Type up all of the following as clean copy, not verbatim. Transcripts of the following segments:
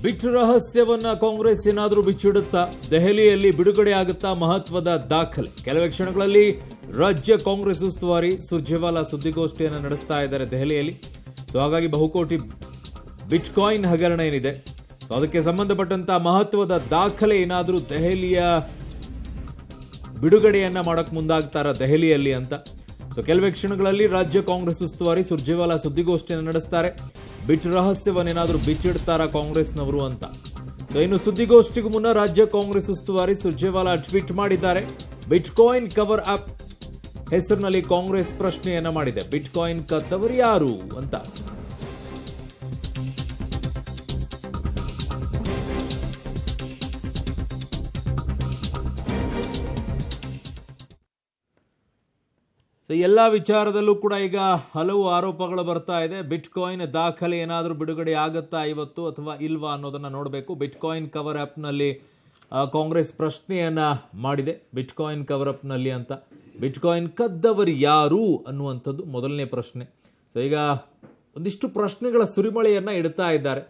ಬಿಟ್ ರಹಸ್ಯವನ್ನ ಕಾಂಗ್ರೆಸ್ ಏನಾದರೂ ಬಿಚ್ಚಿಡುತ್ತಾ? ದೆಹಲಿಯಲ್ಲಿ ಬಿಡುಗಡೆ ಆಗುತ್ತಾ ಮಹತ್ವದ ದಾಖಲೆ? ಕೆಲವೇ ಕ್ಷಣಗಳಲ್ಲಿ ರಾಜ್ಯ ಕಾಂಗ್ರೆಸ್ ಉಸ್ತುವಾರಿ ಸುರ್ಜೇವಾಲಾ ಸುದ್ದಿಗೋಷ್ಠಿಯನ್ನು ನಡೆಸ್ತಾ ಇದ್ದಾರೆ ದೆಹಲಿಯಲ್ಲಿ. ಸೊ ಹಾಗಾಗಿ ಬಹುಕೋಟಿ ಬಿಟ್ಕಾಯಿನ್ ಹಗರಣ ಏನಿದೆ, ಸೊ ಅದಕ್ಕೆ ಸಂಬಂಧಪಟ್ಟಂತ ಮಹತ್ವದ ದಾಖಲೆ ಏನಾದರೂ ದೆಹಲಿಯ ಬಿಡುಗಡೆಯನ್ನ ಮಾಡಕ್ ಮುಂದಾಗ್ತಾರ ದೆಹಲಿಯಲ್ಲಿ ಅಂತ. ಸೊ ಕೆಲವೇ ಕ್ಷಣಗಳಲ್ಲಿ ರಾಜ್ಯ ಕಾಂಗ್ರೆಸ್ ಉಸ್ತುವಾರಿ ಸುರ್ಜೇವಾಲಾ ಸುದ್ದಿಗೋಷ್ಠಿಯನ್ನು ನಡೆಸ್ತಾರೆ. ಬಿಟ್ ರಹಸ್ಯವನ್ನೇನಾದರೂ ಬಿಚ್ಚಿಡ್ತಾರ ಕಾಂಗ್ರೆಸ್ನವರು ಅಂತ. ಸೊ ಇನ್ನು ಸುದ್ದಿಗೋಷ್ಠಿಗೂ ಮುನ್ನ ರಾಜ್ಯ ಕಾಂಗ್ರೆಸ್ ಉಸ್ತುವಾರಿ ಸುರ್ಜೇವಾಲಾ ಟ್ವೀಟ್ ಮಾಡಿದ್ದಾರೆ. ಬಿಟ್ಕಾಯಿನ್ ಕವರ್ ಅಪ್ ಹೆಸರಿನಲ್ಲಿ ಕಾಂಗ್ರೆಸ್ ಪ್ರಶ್ನೆಯನ್ನ ಮಾಡಿದೆ. ಬಿಟ್ಕಾಯಿನ್ ಕದ್ದವರು ಯಾರು ಅಂತ. ಸೊ ಎಲ್ಲ ವಿಚಾರದಲ್ಲೂ ಕೂಡ ಈಗ ಹಲವು ಆರೋಪಗಳು ಬರ್ತಾ ಇದೆ. ಬಿಟ್ಕಾಯಿನ್ ದಾಖಲೆ ಏನಾದರೂ ಬಿಡುಗಡೆ ಆಗುತ್ತಾ ಇವತ್ತು ಅಥವಾ ಇಲ್ವಾ ಅನ್ನೋದನ್ನ ನೋಡಬೇಕು. ಬಿಟ್ಕಾಯಿನ್ ಕವರ್ ಆ್ಯಪ್ನಲ್ಲಿ ಕಾಂಗ್ರೆಸ್ ಪ್ರಶ್ನೆಯನ್ನ ಮಾಡಿದೆ. ಬಿಟ್ಕಾಯಿನ್ ಕವರ್ ಆ್ಯಪ್ನಲ್ಲಿ ಅಂತ. ಬಿಟ್ಕಾಯಿನ್ ಕದ್ದವರು ಯಾರು ಅನ್ನುವಂಥದ್ದು ಮೊದಲನೇ ಪ್ರಶ್ನೆ. ಸೊ ಈಗ ಒಂದಿಷ್ಟು ಪ್ರಶ್ನೆಗಳ ಸುರಿಮಳೆಯನ್ನ ಇಡ್ತಾ ಇದ್ದಾರೆ.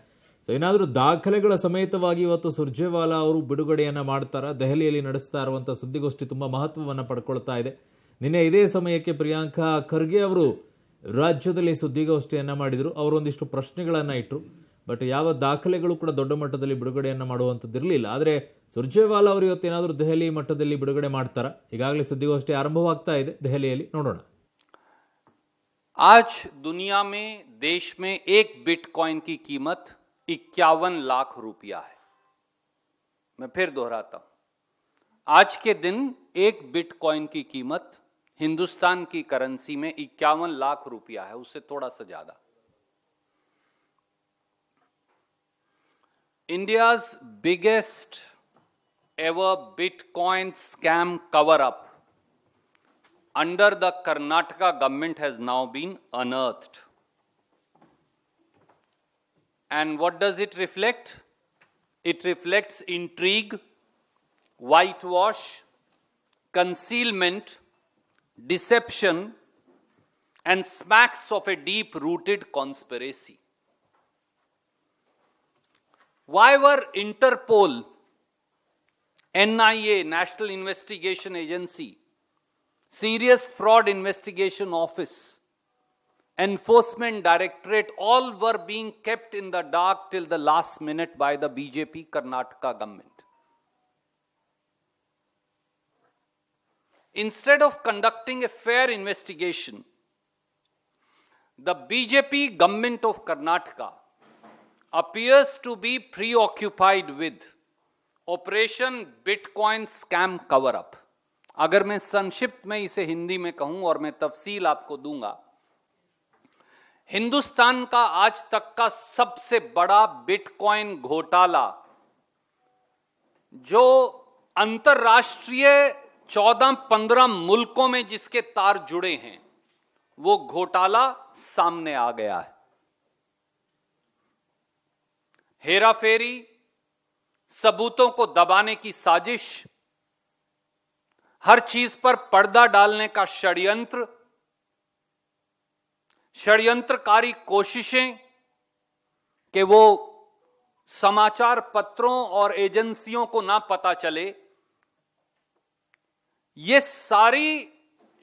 ಸೊ ಏನಾದರೂ ದಾಖಲೆಗಳ ಸಮೇತವಾಗಿ ಇವತ್ತು ಸುರ್ಜೇವಾಲಾ ಅವರು ಬಿಡುಗಡೆಯನ್ನ ಮಾಡ್ತಾರ? ದೆಹಲಿಯಲ್ಲಿ ನಡೆಸ್ತಾ ಇರುವಂಥ ಸುದ್ದಿಗೋಷ್ಠಿ ತುಂಬ ಮಹತ್ವವನ್ನು ಪಡ್ಕೊಳ್ತಾ ಇದೆ. ನಿನ್ನೆ ಇದೇ ಸಮಯಕ್ಕೆ ಪ್ರಿಯಾಂಕಾ ಖರ್ಗೆ ಅವರು ರಾಜ್ಯದಲ್ಲಿ ಸುದ್ದಿಗೋಷ್ಠಿಯನ್ನ ಮಾಡಿದರು. ಅವರೊಂದಿಷ್ಟು ಪ್ರಶ್ನೆಗಳನ್ನ ಇಟ್ಟರು. ಬಟ್ ಯಾವ ದಾಖಲೆಗಳು ಕೂಡ ದೊಡ್ಡ ಮಟ್ಟದಲ್ಲಿ ಬಿಡುಗಡೆಯನ್ನ ಮಾಡುವಂಥದ್ದಿರಲಿಲ್ಲ. ಆದರೆ ಸುರ್ಜೇವಾಲಾ ಅವರು ಇವತ್ತೇನಾದರೂ ದೆಹಲಿ ಮಟ್ಟದಲ್ಲಿ ಬಿಡುಗಡೆ ಮಾಡ್ತಾರ? ಈಗಾಗಲೇ ಸುದ್ದಿಗೋಷ್ಠಿ ಆರಂಭವಾಗ್ತಾ ಇದೆ ದೆಹಲಿಯಲ್ಲಿ, ನೋಡೋಣ. आज दुनिया में, देश में एक बिटकॉइन की कीमत 51 लाख रुपया है. मैं फिर दोहराता हूं, आज के दिन एक बिटकॉइन की कीमत हिंदुस्तान की करेंसी में 51 लाख रुपया है, उससे थोड़ा सा ज्यादा. India's biggest ever bitcoin scam cover up under the Karnataka government has now been unearthed. And what does it reflect? It reflects intrigue, whitewash, concealment, deception, and smacks of a deep-rooted conspiracy. Why were Interpol, NIA, National Investigation Agency, Serious Fraud Investigation Office, Enforcement Directorate, all were being kept in the dark till the last minute by the BJP Karnataka government? Instead of conducting a fair investigation, the BJP government of Karnataka appears to be preoccupied with Operation Bitcoin Scam Cover-up. अगर मैं संक्षिप्त में इसे हिंदी में कहूं और मैं तफसील आपको दूंगा, हिंदुस्तान का आज तक का सबसे बड़ा बिटकॉइन घोटाला, जो अंतरराष्ट्रीय 14-15 मुल्कों में जिसके तार जुड़े हैं, वो घोटाला सामने आ गया है. हेराफेरी, सबूतों को दबाने की साजिश, हर चीज पर पर्दा डालने का षड्यंत्र, षड्यंत्रकारी कोशिशें कि वो समाचार पत्रों और एजेंसियों को ना पता चले, ये सारी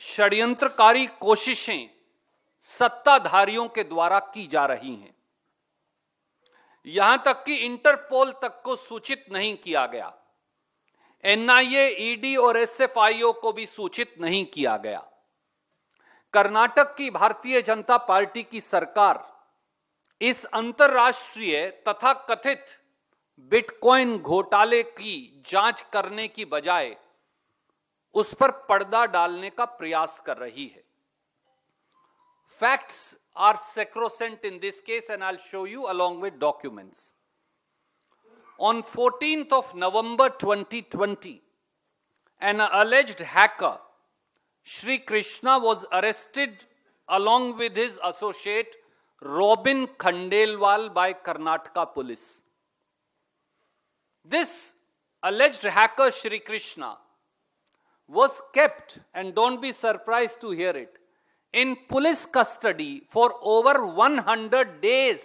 षड्यंत्रकारी कोशिशें सत्ताधारियों के द्वारा की जा रही हैं. यहां तक कि इंटरपोल तक को सूचित नहीं किया गया, एनआईए, ईडी और एसएफआईओ को भी सूचित नहीं किया गया. कर्नाटक की भारतीय जनता पार्टी की सरकार इस अंतरराष्ट्रीय तथा कथित बिटकॉइन घोटाले की जांच करने की बजाय उस पर पर्दा डालने का प्रयास कर रही है. Facts are sacrosanct in this case, and I'll show you along with documents. On 14th of November 2020, an alleged hacker, Shri Krishna, was arrested along with his associate Robin Khandelwal by Karnataka police. This alleged hacker, Shri Krishna, was kept, and don't be surprised to hear it, in police custody for over 100 days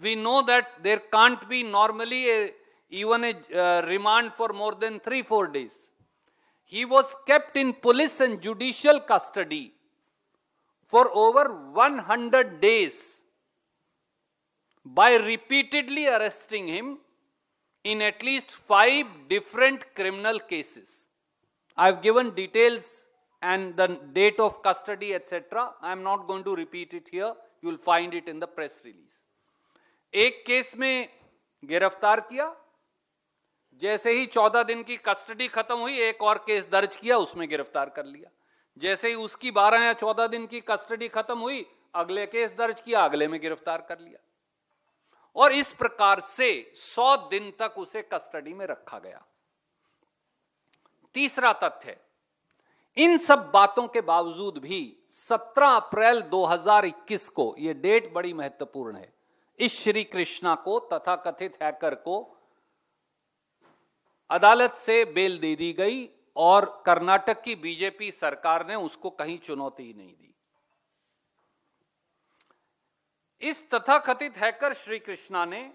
we know that there can't be normally even a remand for more than 3-4 days. He was kept in police and judicial custody for over 100 days by repeatedly arresting him in at least 5 different criminal cases. I've given details and the date of custody, etc. I'm not going to repeat it here. You will find it in the press release. एक case में गिरफ्तार किया, जैसे ही 14 दिन की custody खत्म हुई एक और केस दर्ज किया, उसमें गिरफ्तार कर लिया। जैसे ही उसकी 12 या 14 दिन की कस्टडी खत्म हुई, अगले केस दर्ज किया, अगले में गिरफ्तार कर लिया, और इस प्रकार से 100 दिन तक उसे कस्टडी में रखा गया। तीसरा तथ्य, इन सब बातों के बावजूद भी 17 अप्रैल 2021 को, यह डेट बड़ी महत्वपूर्ण है, इस श्री कृष्णा को, तथाकथित हैकर को, अदालत से बेल दे दी गई और कर्नाटक की बीजेपी सरकार ने उसको कहीं चुनौती ही नहीं दी। इस तथाकथित हैकर श्री कृष्णा ने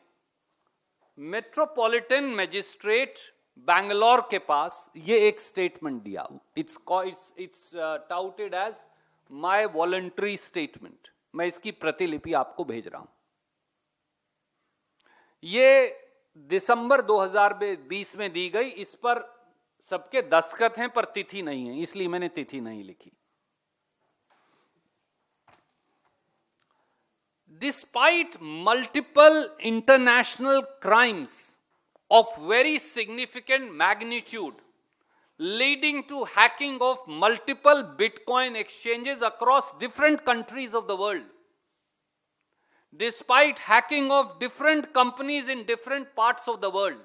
मेट्रोपॉलिटन मैजिस्ट्रेट बैंगलोर के पास ये एक स्टेटमेंट दिया। It's touted as my voluntary statement. मैं इसकी प्रतिलिपि आपको भेज रहा हूं। ये दिसंबर 2020 में दी गई। इस पर सबके दस्तखत हैं पर तिथि नहीं है, इसलिए मैंने तिथि नहीं लिखी। Despite multiple international crimes of very significant magnitude leading to hacking of multiple Bitcoin exchanges across different countries of the world, despite hacking of different companies in different parts of the world,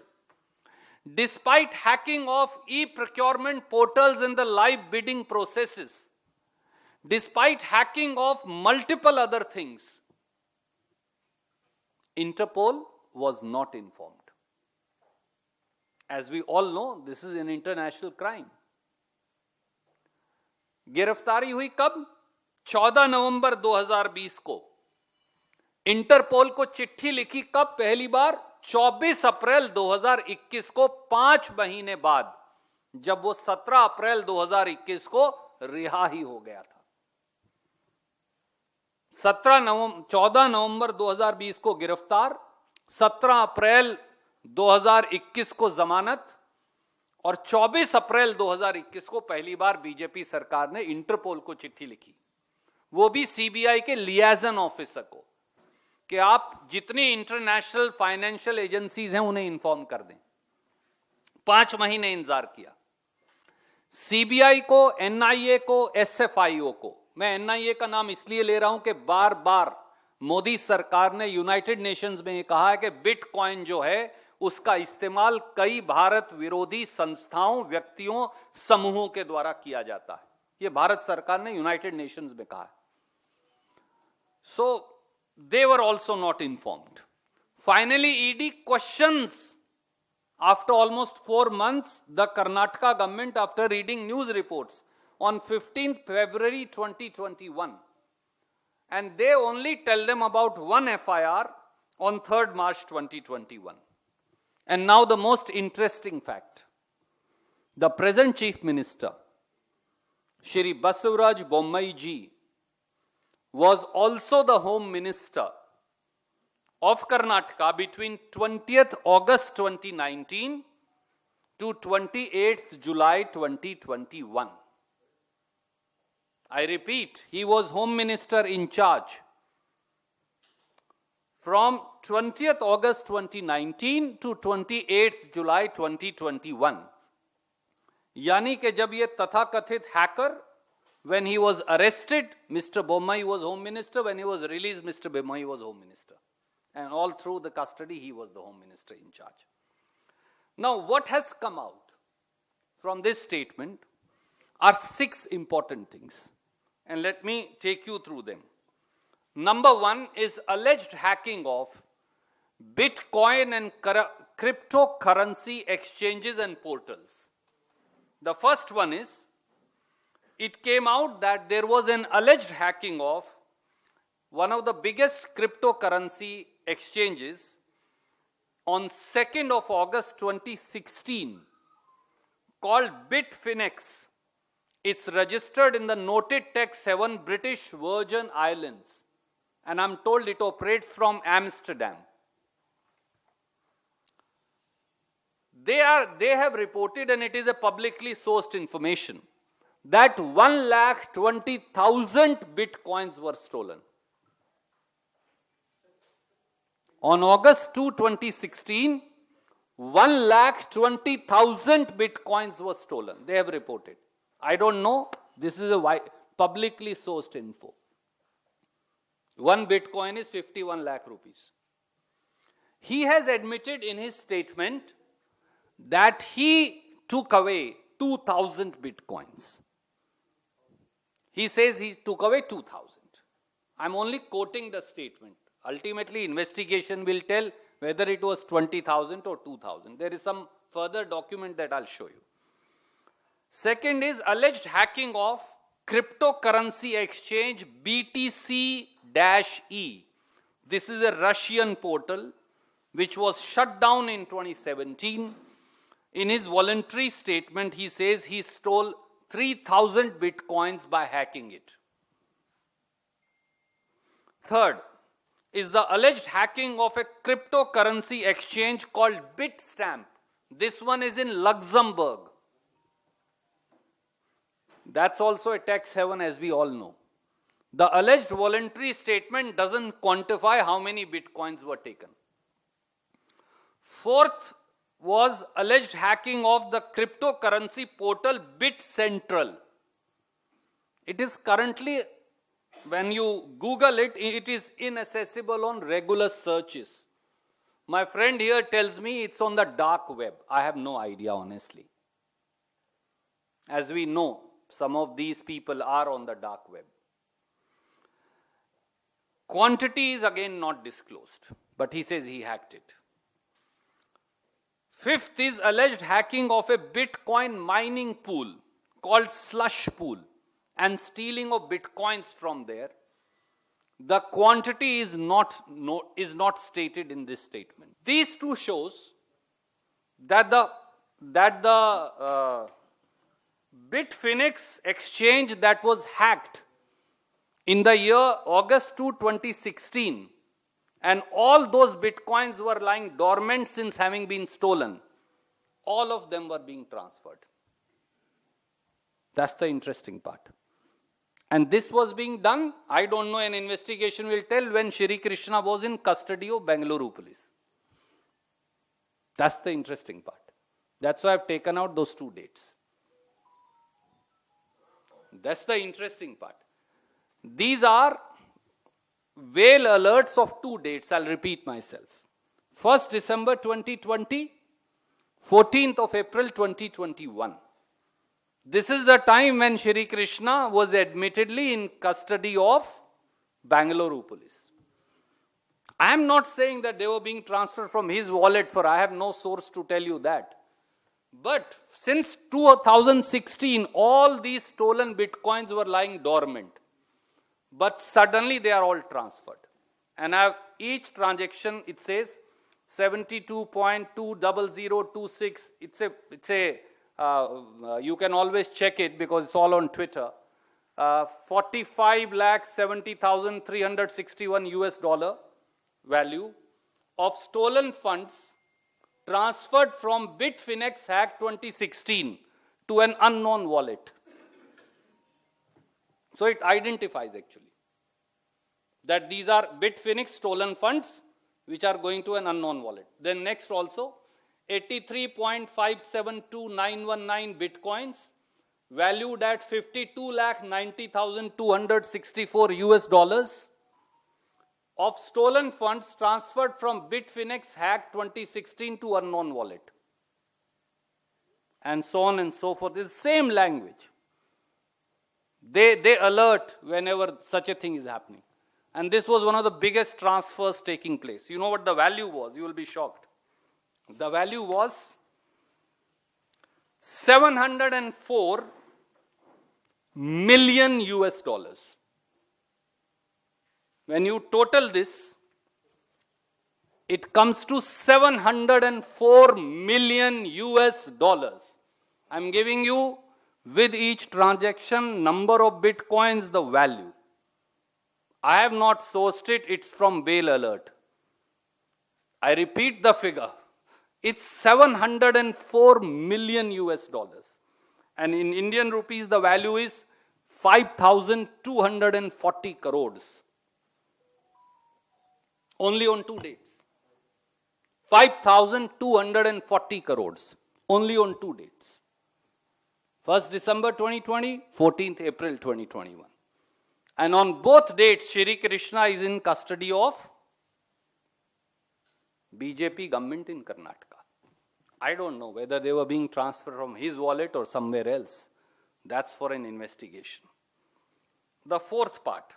despite hacking of e-procurement portals in the live bidding processes, despite hacking of multiple other things, Interpol was not informed. As we all know, this is an international crime. गिरफ्तारी हुई कब? 14 नवंबर 2020 को। Interpole को चिट्ठी लिखी कब पहली बार? 24 अप्रैल 2021 को, 5 महीने बाद, जब वो 17 अप्रैल 2021 को रिहा ही हो गया था। 14 नवंबर 2020 को गिरफ्तार, 17 अप्रैल 2021 को जमानत, और 24 अप्रैल 2021 को पहली बार बीजेपी सरकार ने इंटरपोल को चिट्ठी लिखी, वो भी सीबीआई के लियाजन ऑफिसर को, कि आप जितनी इंटरनेशनल फाइनेंशियल एजेंसीज हैं उन्हें इंफॉर्म कर दें। 5 महीने इंतजार किया। सीबीआई को, एनआईए को, एसएफआईओ को, मैं एनआईए का नाम इसलिए ले रहा हूं कि बार बार मोदी सरकार ने यूनाइटेड नेशंस में यह कहा है कि बिटकॉइन जो है उसका इस्तेमाल कई भारत विरोधी संस्थाओं, व्यक्तियों, समूहों के द्वारा किया जाता है। यह भारत सरकार ने यूनाइटेड नेशंस में कहा है। सो they were also not informed. Finally, ED questions after almost 4 months the Karnataka government after reading news reports on 15th February 2021, and they only tell them about one FIR on 3rd March 2021. And now the most interesting fact, the present Chief Minister Shri Basavaraj Bommai ji was also the Home Minister of Karnataka between 20th August 2019 to 28th July 2021. I repeat, he was Home Minister in charge from 20th August 2019 to 28th July 2021. यानी कि जब ये तथाकथित hacker, when he was arrested, Mr. Bommai was Home Minister. When he was released, Mr. Bommai was Home Minister. And all through the custody, he was the Home Minister in charge. Now, what has come out from this statement are 6 important things. And let me take you through them. Number 1 is alleged hacking of Bitcoin and cryptocurrency exchanges and portals. The first one is, it came out that there was an alleged hacking of one of the biggest cryptocurrency exchanges, on 2nd of August 2016, called Bitfinex, is registered in the noted text 7 British Virgin Islands, and I'm told it operates from Amsterdam. They have reported, and it is a publicly sourced information, that 1,20,000 bitcoins were stolen. On August 2, 2016, 1,20,000 bitcoins were stolen. They have reported. I don't know. This is a publicly sourced info. One bitcoin is 51 lakh rupees. He has admitted in his statement that he took away 2,000 bitcoins. He says he took away 2,000. I'm only quoting the statement. Ultimately, investigation will tell whether it was 20,000 or 2,000. There is some further document that I'll show you. Second is alleged hacking of cryptocurrency exchange BTC-E. This is a Russian portal which was shut down in 2017. In his voluntary statement, he says he stole 3,000 bitcoins by hacking it. Third is the alleged hacking of a cryptocurrency exchange called Bitstamp. This one is in Luxembourg. That's also a tax haven, as we all know. The alleged voluntary statement doesn't quantify how many bitcoins were taken. Fourth was alleged hacking of the cryptocurrency portal BitCentral. It is currently, when you Google it, it is inaccessible on regular searches. My friend here tells me it's on the dark web. I have no idea, honestly. As we know, some of these people are on the dark web. Quantity is again not disclosed, but he says he hacked it. Fifth is alleged hacking of a Bitcoin mining pool called Slush Pool and stealing of Bitcoins from there. The quantity is not stated in this statement. These two shows that the Bitfinex exchange that was hacked in the year August 2, 2016, and all those bitcoins were lying dormant since having been stolen, all of them were being transferred. That's the interesting part. And this was being done, I don't know, an investigation will tell, when Shri Krishna was in custody of Bengaluru police. That's the interesting part. That's why I've taken out those two dates. That's the interesting part. These are whale alerts of two dates. I'll repeat myself. 1st December 2020, 14th of April 2021. This is the time when Shri Krishna was admittedly in custody of Bengaluru police. I am not saying that they were being transferred from his wallet, for I have no source to tell you that. But since 2016, all these stolen bitcoins were lying dormant. But suddenly they are all transferred. And each transaction, it says 72.20026. It's a you can always check it because it's all on Twitter. 45,70,361 US dollar value of stolen funds transferred from Bitfinex hack 2016 to an unknown wallet. So it identifies actually that these are Bitfinex stolen funds which are going to an unknown wallet. Then next also 83.572919 bitcoins valued at 52,90,264 US dollars of stolen funds transferred from Bitfinex hack 2016 to unknown wallet. And so on and so forth. It's the same language. They alert whenever such a thing is happening. And this was one of the biggest transfers taking place. You know what the value was? You will be shocked. The value was 704 million US dollars. When you total this, it comes to 704 million US dollars. I'm giving you with each transaction number of bitcoins, the value. I have not sourced it, it's from Whale Alert. I repeat the figure. It's 704 million US dollars. And in Indian rupees, the value is 5,240 crores. Only on 2 dates. 5,240 crores. Only on 2 dates. 1st December 2020, 14th April 2021. And on both dates, Shri Krishna is in custody of BJP government in Karnataka. I don't know whether they were being transferred from his wallet or somewhere else. That's for an investigation. The fourth part.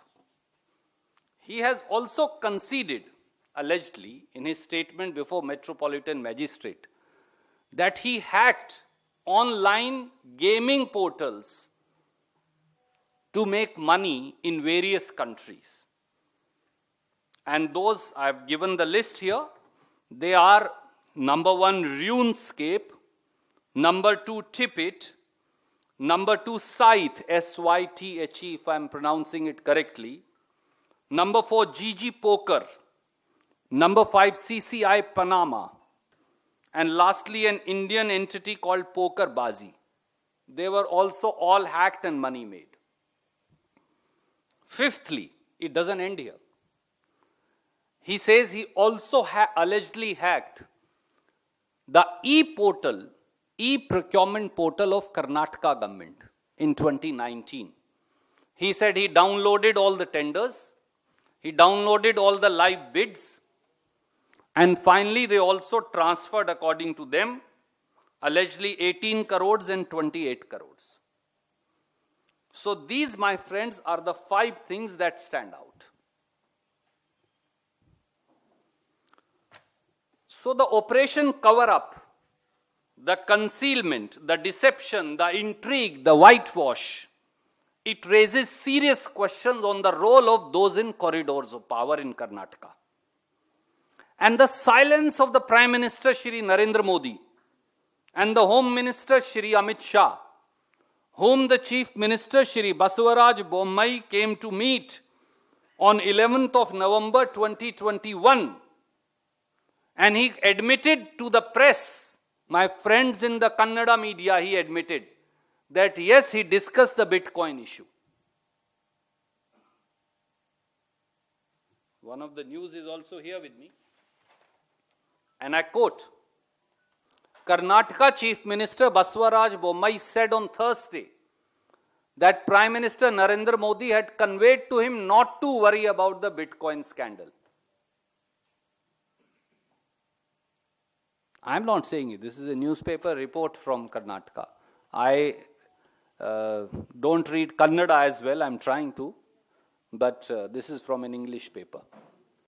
He has also conceded, allegedly, in his statement before Metropolitan Magistrate, that he hacked online gaming portals to make money in various countries. And those, I've given the list here. They are number 1, RuneScape, number 2, Tipit, number 2, Scythe, S-Y-T-H-E, if I'm pronouncing it correctly, number 4, GG Poker, number 5, CCI Panama, and lastly an Indian entity called Poker Bazi. They were also all hacked and money made. Fifthly, it doesn't end here. He says he also allegedly hacked the e-portal, e-procurement portal of Karnataka government in 2019. He said he downloaded all the tenders, he downloaded all the live bids, and finally they also transferred, according to them, allegedly 18 crores and 28 crores. So these, my friends, are the 5 things that stand out. So the operation cover-up, the concealment, the deception, the intrigue, the whitewash, it raises serious questions on the role of those in corridors of power in Karnataka. And the silence of the Prime Minister Shri Narendra Modi and the Home Minister Shri Amit Shah, whom the Chief Minister Shri Basavaraj Bommai came to meet on 11th of November 2021, and he admitted to the press, my friends in the Kannada media, he admitted that yes, he discussed the Bitcoin issue. One of the news is also here with me. And I quote, Karnataka Chief Minister Basavaraj Bommai said on Thursday that Prime Minister Narendra Modi had conveyed to him not to worry about the Bitcoin scandal. I'm not saying it. This is a newspaper report from Karnataka. I don't read Kannada as well. I'm trying to. But this is from an English paper.